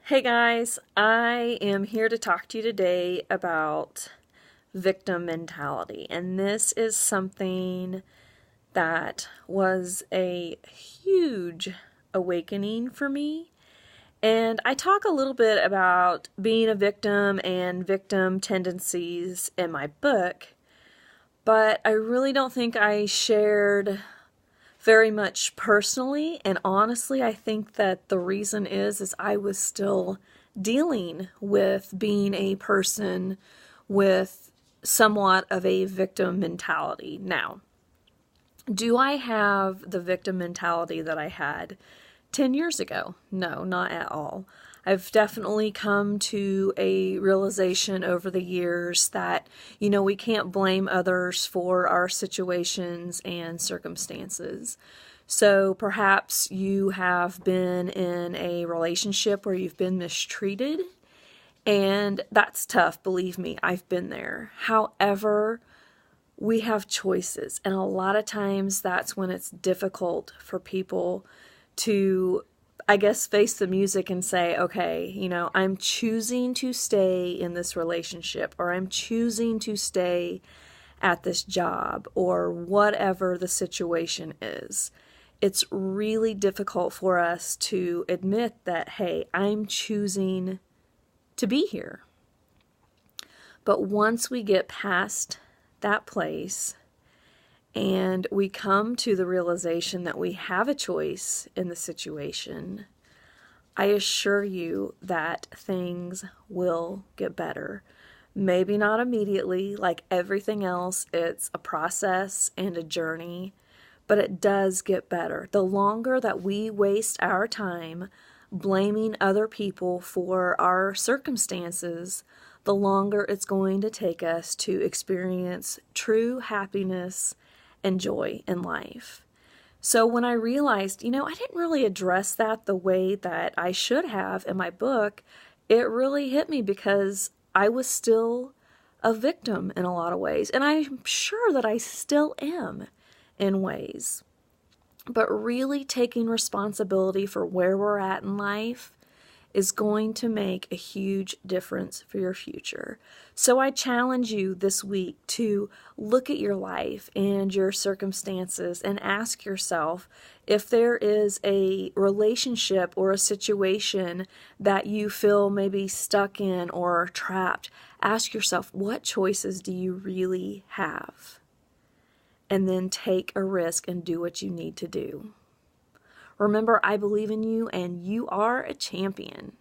Hey guys, I am here to talk to you today about victim mentality. And this is something that was a huge awakening for me. And I talk a little bit about being a victim and victim tendencies in my book, but I really don't think I shared very much personally, and honestly I think that the reason is I was still dealing with being a person with somewhat of a victim mentality. Now, do I have the victim mentality that I had 10 years ago? No, not at all. I've definitely come to a realization over the years that, we can't blame others for our situations and circumstances. So perhaps you have been in a relationship where you've been mistreated, and that's tough, believe me, I've been there. However, we have choices, and a lot of times that's when it's difficult for people to, I guess, face the music and say, okay, I'm choosing to stay in this relationship, or I'm choosing to stay at this job, or whatever the situation is. It's really difficult for us to admit that, hey, I'm choosing to be here. But once we get past that place and we come to the realization that we have a choice in the situation, I assure you that things will get better. Maybe not immediately, like everything else, it's a process and a journey, but it does get better. The longer that we waste our time blaming other people for our circumstances, the longer it's going to take us to experience true happiness and joy in life. So when I realized, I didn't really address that the way that I should have in my book, it really hit me because I was still a victim in a lot of ways. And I'm sure that I still am in ways. But really taking responsibility for where we're at in life is going to make a huge difference for your future. So I challenge you this week to look at your life and your circumstances and ask yourself if there is a relationship or a situation that you feel maybe stuck in or trapped. Ask yourself, what choices do you really have? And then take a risk and do what you need to do. Remember, I believe in you and you are a champion.